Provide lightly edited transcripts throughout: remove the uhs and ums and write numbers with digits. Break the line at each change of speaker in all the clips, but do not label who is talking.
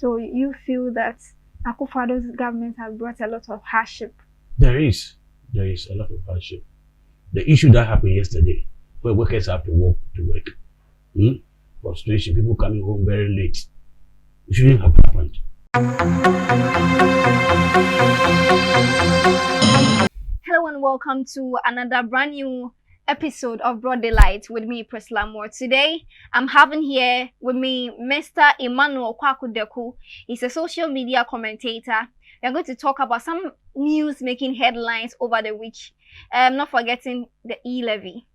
So you feel that Akufo Addo's government has brought a lot of hardship?
There is a lot of hardship. The issue that happened yesterday, where workers have to walk to work, frustration, people coming home very late. It shouldn't have happened.
Hello and welcome to another brand new episode of Broad Daylight with me, Priscilla Moore. Today, I'm having here with me Mr. Emmanuel Kwakudeku. He's a social media commentator. We're going to talk about some news making headlines over the week. Not forgetting the e-levy.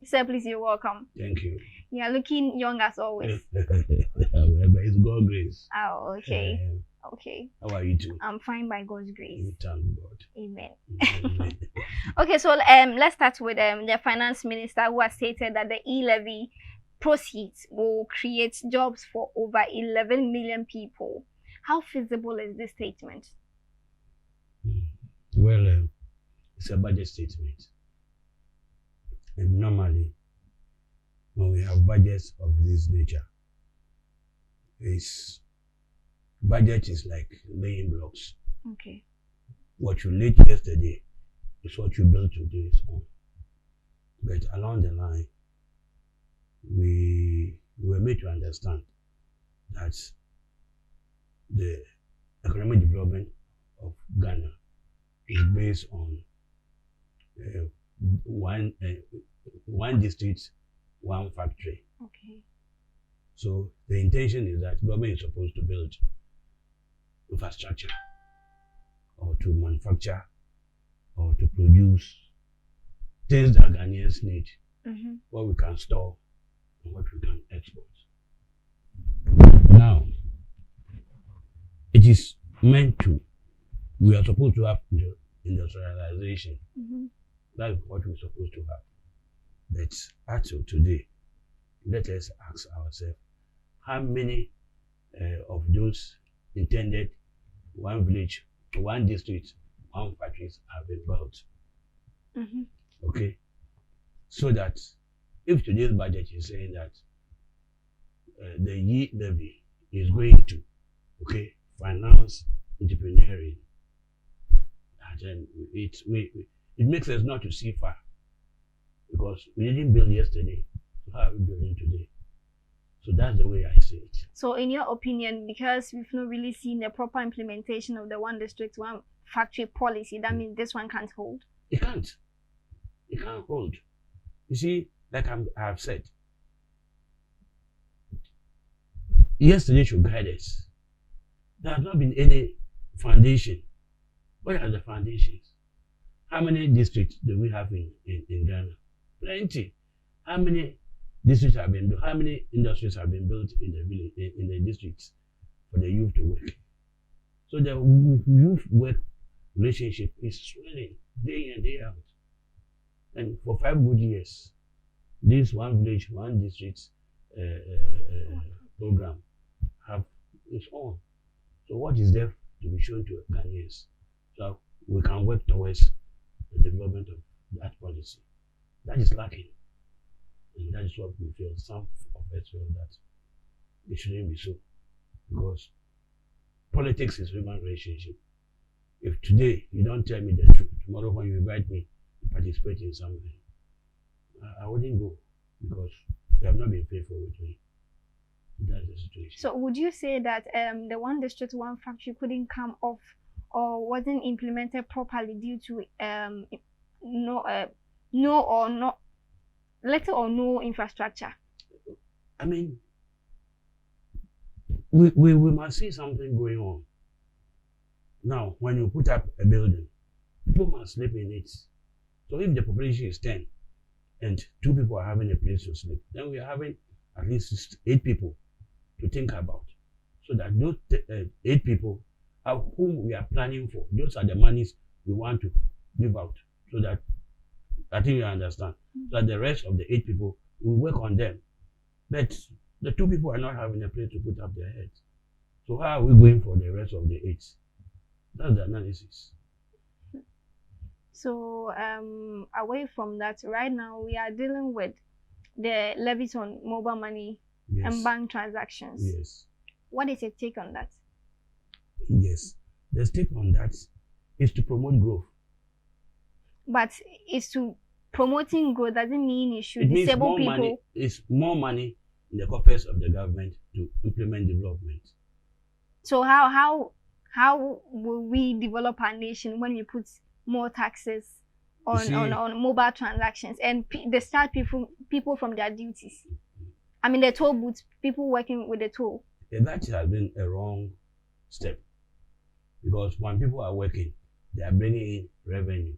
Sir, please, you're welcome.
Thank you.
You're looking young as always.
But it's God's grace.
Oh, okay. Okay.
How are you too?
I'm fine by God's grace.
Thank God.
Amen.
Amen.
Okay, so let's start with the finance minister, who has stated that the e-levy proceeds will create jobs for over 11 million people. How feasible is this statement?
Well, it's a budget statement. And normally, when we have budgets of this nature, budget is like laying blocks.
Okay.
What you laid yesterday is what you build today. So, but along the line, we were made to understand that the economic development of Ghana is based on one district, one factory.
Okay.
So the intention is that government is supposed to build infrastructure or to manufacture or to produce things that Ghanaians need, what we can store and what we can export. Now, it is meant to, we are supposed to have industrialization. That's what we're supposed to have. But as of today, let us ask ourselves, how many of those intended one village, one district, one factories have been built? Okay, so that if today's budget is saying that the levy is going to finance entrepreneuring, and then it makes us not to see far, because we didn't build yesterday, so how are we building today? So that's the way I see it.
So in your opinion, because we've not really seen the proper implementation of the one district, one factory policy, that means this one can't hold?
It can't. It can't hold. You see, like I have said, yesterday should guide us. There has not been any foundation. What are the foundations? How many districts do we have in Ghana? Plenty. How many districts have been built? How many industries have been built in the village, in the districts for the youth to work? So the youth work relationship is swelling day in, day out. And for 5 good years, this one village, one district program have its own. So what is there to be shown to Ghanaians? So we can work towards the development of that policy. That is lacking. And that is what we feel. Some of us feel that it shouldn't be so. Because politics is human relationship. If today you don't tell me the truth, tomorrow when you invite me to participate in something, I wouldn't go, because you have not been faithful with me. That's the situation.
So would you say that the one district, one factory couldn't come off or wasn't implemented properly due to little or no infrastructure?
I mean, we must see something going on. Now, when you put up a building, people must sleep in it. So if the population is 10 and 2 people are having a place to sleep, then we are having at least 8 people to think about. So that those 8 people whom we are planning for, those are the monies we want to give out. So that, I think you understand, so that the rest of the 8 people will work on them. But the 2 people are not having a place to put up their heads. So how are we going for the rest of the 8? That's the analysis.
So away from that, right now we are dealing with the levies on mobile money and bank transactions.
Yes.
What is your take on that?
Yes, the stake on that is to promote growth.
But it's to promoting growth doesn't mean it should
It means
disable
more
people.
money is more money in the coffers of the government to implement development.
So how will we develop our nation when we put more taxes on mobile transactions and they start people from their duties? I mean, the toll booths, people working with the toll.
Yeah, that has been a wrong step, because when people are working, they are bringing in revenue.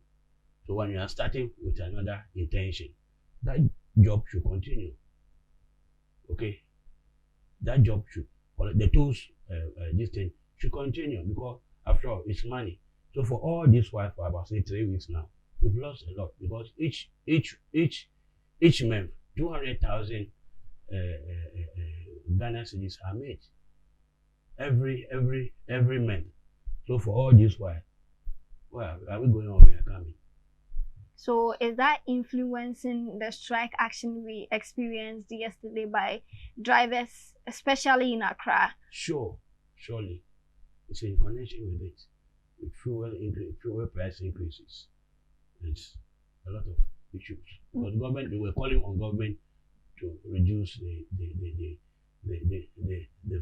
So when you are starting with another intention, that job should continue. Okay, that job should, or the tools, this thing should continue, because after all, it's money. So for all this while, for about say 3 weeks now, we've lost a lot, because each month 200,000 Ghana cedis are made every month. So for all this while, well, are we going or we are coming?
So is that influencing the strike action we experienced yesterday by drivers, especially in Accra?
Sure, surely. It's in connection with it. With fuel price increases. It's a lot of issues. Because government, they were calling on government to reduce the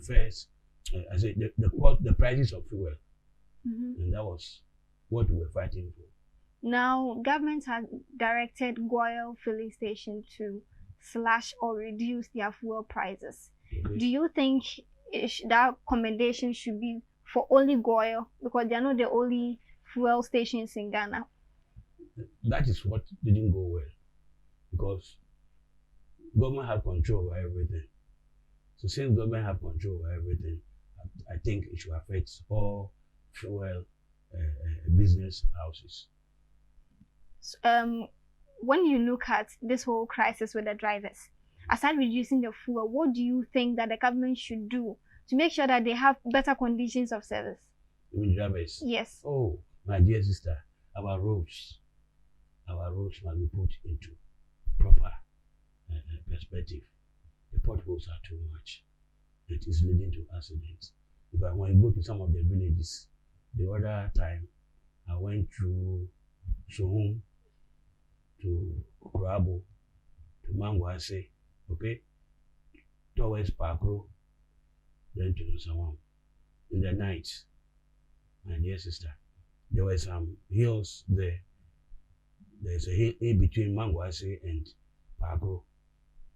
fares, I say the prices of fuel. And that was what we were fighting for.
Now, government has directed oil filling stations to slash or reduce their fuel prices. Okay. Do you think that commendation should be for only oil, because they are not the only fuel stations in Ghana?
That is what didn't go well, because government have control over everything. So since government have control over everything, I think it should affect all fuel business houses.
When you look at this whole crisis with the drivers, aside reducing the fuel, what do you think that the government should do to make sure that they have better conditions of service?
You mean drivers?
Yes.
Oh, my dear sister, our roads must be put into proper perspective. The potholes are too much. It is leading to accidents. When you go to some of the villages, the other time I went through Sohum to Krabo to Mangwase, okay, towards Pakro, then to Sawam. In the night, my dear sister, there were some hills there. There's a hill in between Mangwase and Pakro.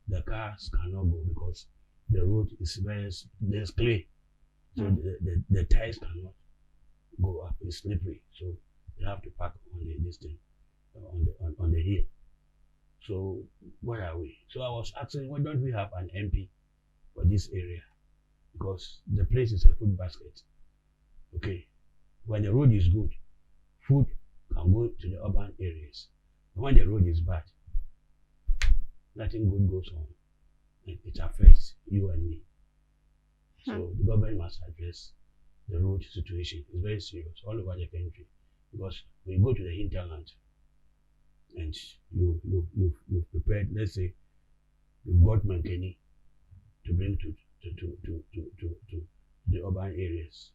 The cars cannot go because the road is there's clay, so the tires cannot go up. It's slippery, so they have to park on the distance on the hill. So where are we? So I was asking, why don't we have an MP for this area? Because the place is a food basket. Okay, when the road is good, food can go to the urban areas. But when the road is bad, nothing good goes on. It affects you and me. So the government must address the road situation. It's very serious all over the country, because when you go to the hinterland and you've prepared, let's say you've got Mankeni to bring to the urban areas,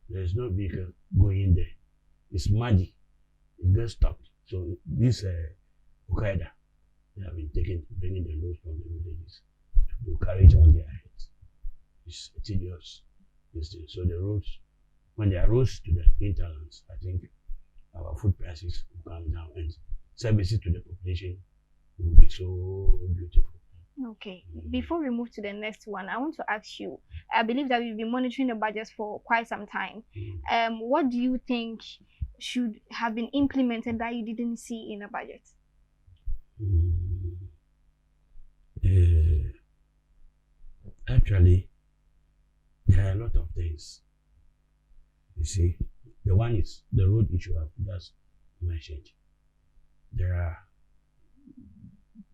there is no vehicle going there. It's muddy. It gets stuck. So this Okada, they have been bringing the loads from the villages to carry it on their heads. It's tedious. So the roads, when there are roads to the hinterlands, I think our food prices will come down and services to the population will be so beautiful.
Okay, before we move to the next one, I want to ask you, I believe that we've been monitoring the budgets for quite some time. What do you think should have been implemented that you didn't see in the budget?
Actually, there are a lot of things. You see, the one is the road issue I've just mentioned. There are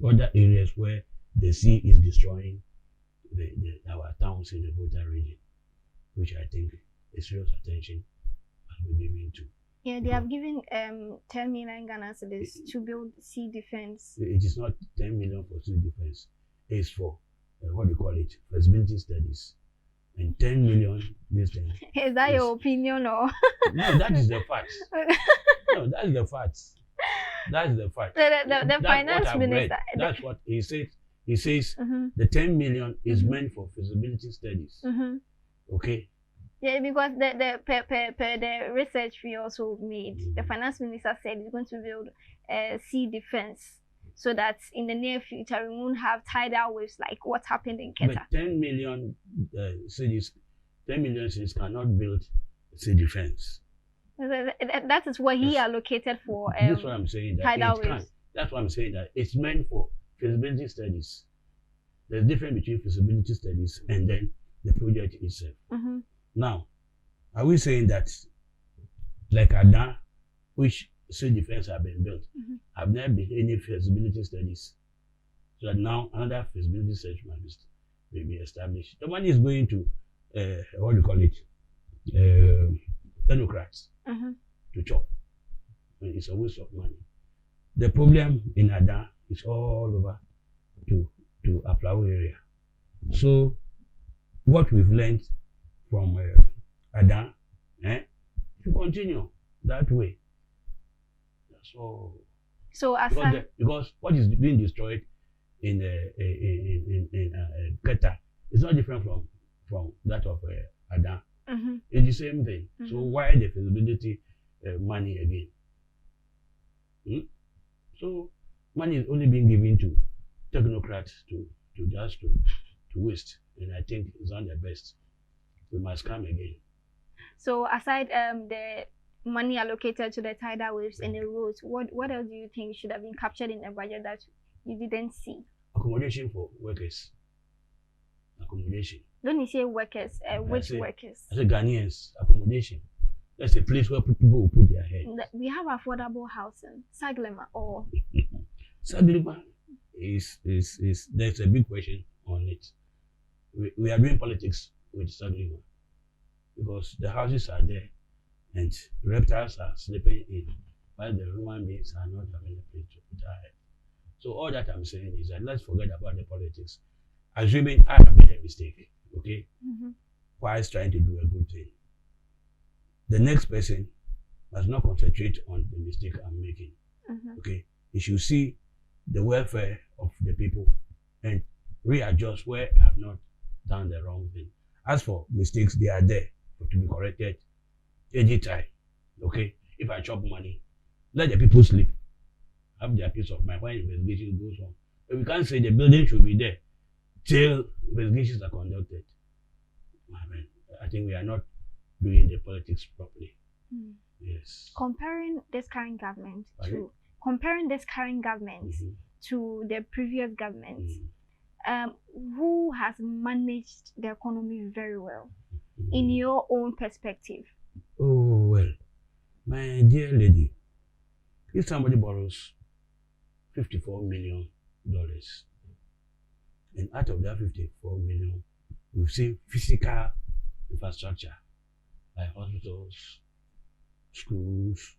other areas where the sea is destroying our towns in the Volta region, which I think a serious attention must be given to.
Yeah, they have given 10 million Ghana cedis to build sea defense.
It is not 10 million for sea defense. It's for what do you call it? Feasibility studies. and 10 million this thing.
Is that your opinion or?
No, that is the facts. No, that's the facts. That's the fact.
The finance minister.
That's what he said. He says the 10 million is meant for feasibility studies. Okay.
Yeah, because the research we also made, the finance minister said he's going to build a sea defense so that in the near future we won't have tidal waves like what happened in Keta.
But 10 million cities cannot build sea defense.
That is what he allocated for.
That's what I'm saying. That
tidal
it
waves.
Can. That's what I'm saying. That it's meant for feasibility studies. There's a difference between feasibility studies and then the project itself. Now, are we saying that, like Adda, which sea defense have been built, have there been any feasibility studies? So that now another feasibility study may be established. The money is going to, what do you call it, technocrats to chop. And it's a waste of money. The problem in Adda is all over to Aflao area. So, what we've learned from Adda, to continue that way. That's all. So because what is being destroyed in Keta is not different from that of Adda. It's the same thing. So why the feasibility money again? So money is only being given to technocrats to waste, and I think it's not the best. We must come again.
So aside the money allocated to the tidal waves and the roads, what else do you think should have been captured in the budget that you didn't see?
Accommodation for workers. Accommodation.
Don't you say workers? Which workers?
I say Ghanaians. Accommodation. That's a place where people will put their head.
We have affordable housing. Saglema or
Saglema is there's a big question on it. We are doing politics with Saglema because the houses are there and reptiles are sleeping in, while the human beings are not having a place to put their head. So all that I'm saying is that let's forget about the politics. Assuming I have made a mistake, okay? Whilst trying to do a good thing. The next person must not concentrate on the mistake I'm making. Okay? You should see the welfare of the people and readjust where I have not done the wrong thing. As for mistakes, they are there to be corrected any time. Okay? If I chop money, let the people sleep. Have their peace of mind when investigation goes on. But we can't say the building should be there till investigations are conducted. I think we are not doing the politics properly. Yes.
Comparing this current government to the previous government, who has managed the economy very well, in your own perspective?
Oh well, my dear lady, if somebody borrows $54 million, and out of that 54 million, we've seen physical infrastructure like hospitals, schools,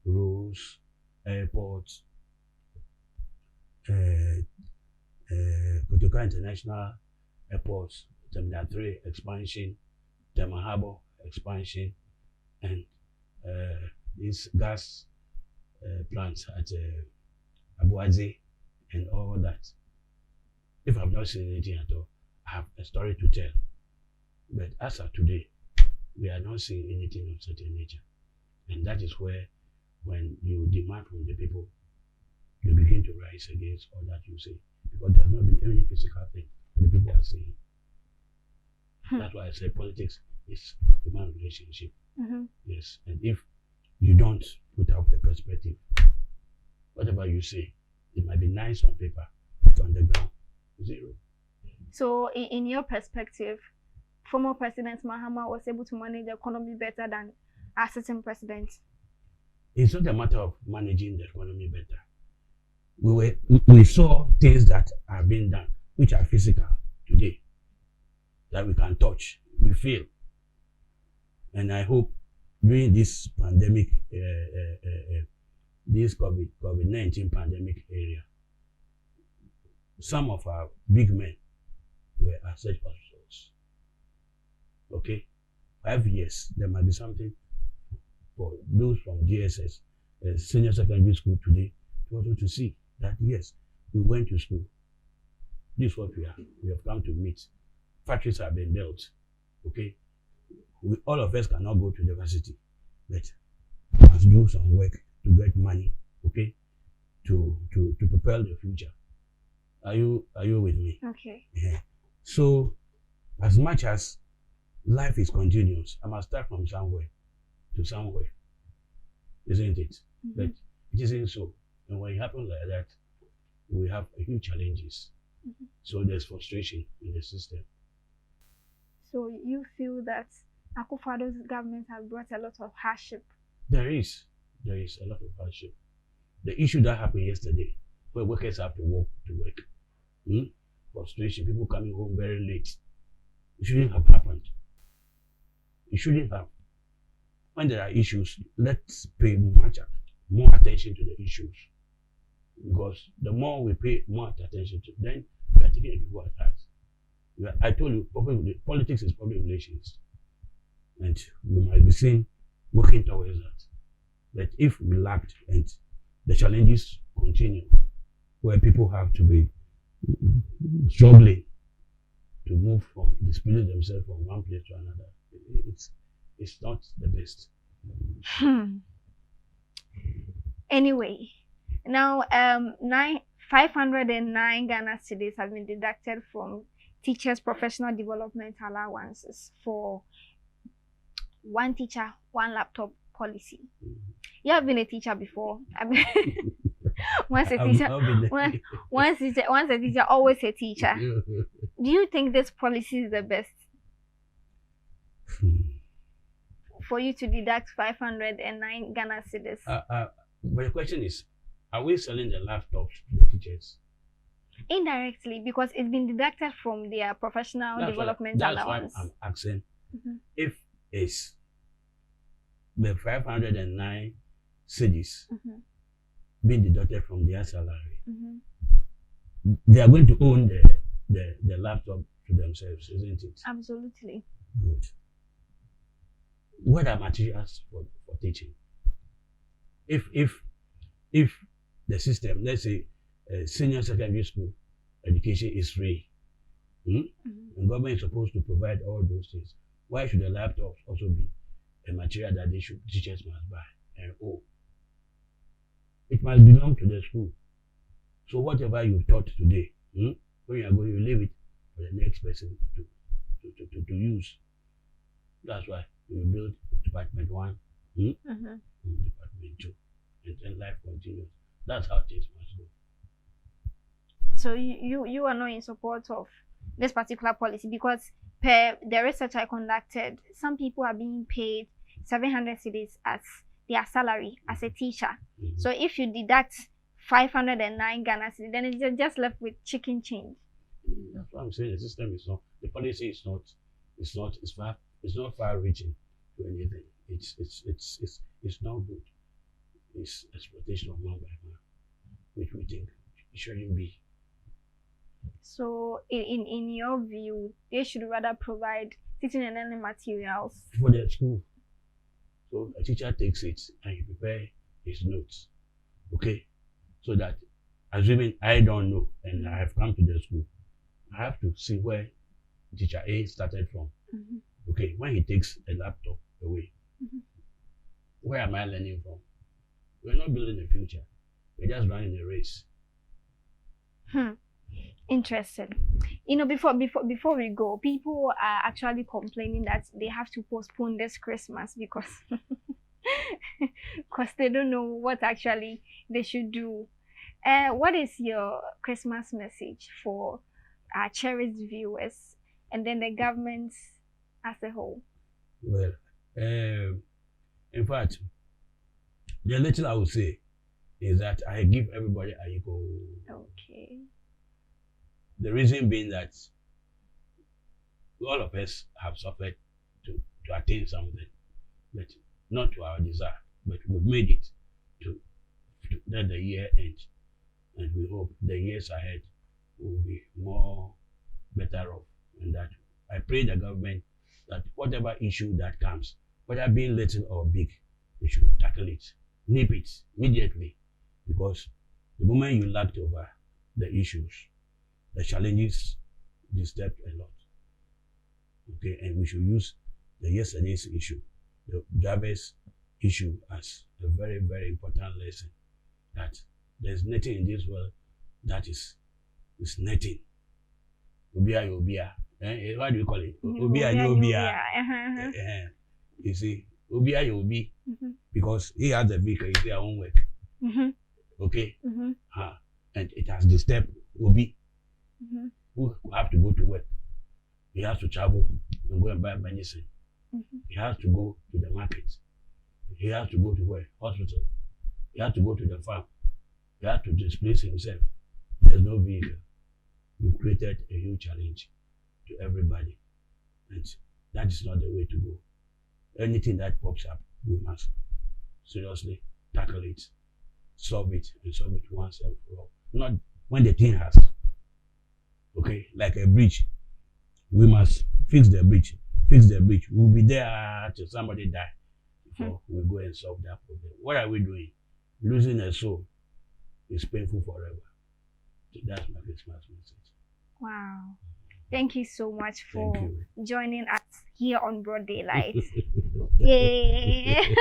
roads, airports, Kotoka International Airports, Terminal 3 expansion, Terminal Harbour expansion, and these gas plants at Abuadze and all that. If I've not seen anything at all, I have a story to tell. But as of today, we are not seeing anything of such a nature. And that is where, when you demand from the people, you begin to rise against all that you say. Because there has not been any physical thing that the people are saying. That's why I say politics is human relationship. Yes. And if you don't put out the perspective, whatever you say, it might be nice on paper, but on the ground, zero.
So, in your perspective, former President Mahama was able to manage the economy better than our sitting president?
It's not a matter of managing the economy better. We saw things that are being done, which are physical today, that we can touch, we feel. And I hope during this pandemic, this COVID-19 pandemic area, some of our big men were at such hospitals. Okay, 5 years. There might be something for those from GSS, senior secondary school today, to also to see that yes, we went to school. This is what we are. We have come to meet. Factories have been built. Okay, all of us cannot go to university, but we must do some work to get money. Okay, to propel the future. Are you with me?
Okay.
Yeah. So, as much as life is continuous, I must start from somewhere to somewhere, isn't it?
Mm-hmm.
But it isn't so. And when it happens like that, we have huge challenges.
Mm-hmm.
So there's frustration in the system.
So you feel that Akufo Addo's government has brought a lot of hardship?
There is a lot of hardship. The issue that happened yesterday, where workers have to walk to work, frustration, people coming home very late. It shouldn't have happened. It shouldn't have. When there are issues, let's pay more attention to the issues. Because the more we pay more attention to, then we are taking the people at heart. I told you, politics is public relations. And we might be seen working towards that. But if we lacked and the challenges continue, where people have to be struggling to move from, display themselves from one place to another, it's not the best.
Anyway, now 509 Ghana cedis have been deducted from teachers' professional development allowances for one teacher, one laptop policy. You have been a teacher before. Once a teacher, always a teacher. Do you think this policy is the best for you to deduct 509 Ghana cedis?
But the question is, are we selling the laptops to the teachers?
Indirectly, because it's been deducted from their professional development allowance.
That's why I'm asking if it's the 509 cedis being deducted from their salary. They are going to own the laptop to themselves, isn't it?
Absolutely.
Good. What are materials for teaching? If the system, let's say senior secondary school education is free, and government is supposed to provide all those things, why should the laptops also be a material that teachers must buy and own? It must belong to the school. So whatever you taught today, when you are going, you leave it for the next person to use. That's why we build Department 1, Department 2, and then life continues. That's how things must go.
So you are not in support of this particular policy, because per the research I conducted, some people are being paid 700 cedis as their salary as a teacher. So if you deduct 509 Ghana cedis, then it's just left with chicken change.
That's what I'm saying. The system is not, the policy is not far-reaching to anything. It's not good. It's exploitation of man by man, which we think it shouldn't be.
So in your view, they should rather provide teaching and learning materials
for their school. So a teacher takes it and he prepares his notes. Okay? So that, assuming I don't know and I have come to the school, I have to see where teacher A started from. Okay, when he takes a laptop away, where am I learning from? We're not building a future. We're just running a race.
Interesting. Before we go, people are actually complaining that they have to postpone this Christmas because they don't know what actually they should do. What is your Christmas message for our cherished viewers and then the government as a whole?
Well, in fact, the little I would say is that I give everybody a equal.
Okay.
The reason being that all of us have suffered to attain something, but not to our desire, but we've made it to let the year end, and we hope the years ahead will be more better off. And that I pray the government that whatever issue that comes, whether being little or big, we should tackle it, nip it immediately, because the moment you lacked over the issues, the challenges disturb a lot. Okay, and we should use the yesterday's issue, the Jabez issue, as a very, very important lesson that there's nothing in this world that is nothing. Ubia. What do you call it? Ubia. You see, Ubia Yobi, because he has the vehicle, it's their own work. Okay? And it has disturbed Obi, who have to go to work. He has to travel and go and buy medicine. He has to go to the market. He has to go to where? Hospital. He has to go to the farm. He has to displace himself. There's no vehicle. We've created a huge challenge to everybody. And that is not the way to go. Anything that pops up, we must seriously tackle it, solve it, and solve it once and for all. Not when the thing has. Okay, like a bridge. We must fix the bridge. We'll be there till somebody die before we go and solve that problem. What are we doing? Losing a soul is painful forever. So that's my Christmas message.
Wow. Thank you so much for joining us here on Broad Daylight. Yay!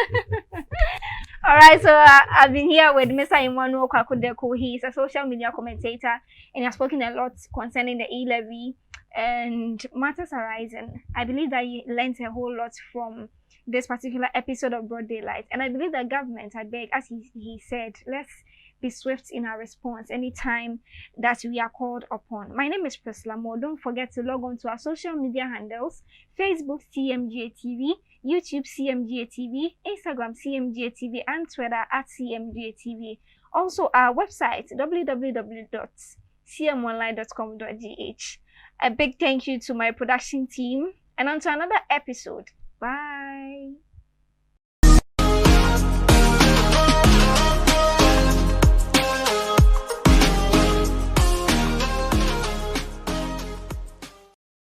All right, so I've been here with Mr. Emmanuel Kwakudeku. He is a social media commentator and has spoken a lot concerning the E-Levy and matters arising. I believe that he learned a whole lot from this particular episode of Broad Daylight. And I believe the government, I beg, as he said, let's be swift in our response anytime that we are called upon. My name is Priscilla Moore. Don't forget to log on to our social media handles: Facebook CMGA TV, YouTube CMGA TV, Instagram CMGA TV, and Twitter @CMGA TV. Also our website www.cmonline.com.gh. A big thank you to my production team, and on to another episode. Bye.